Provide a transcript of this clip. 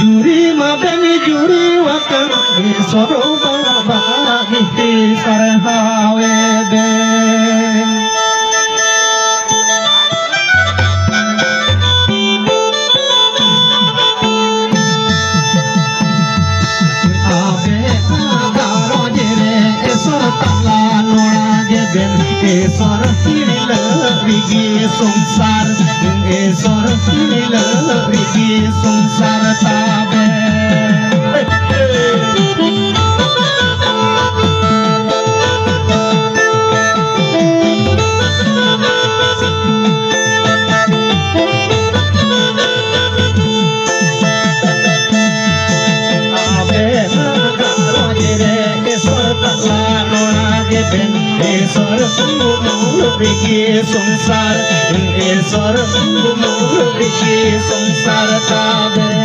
juri mabeni juri wakar soro baba giti sarhawede esor hilal bigi sungsar esor hilal bigi sungsar tabe esor bigi sungsar esor bigi sungsar tabe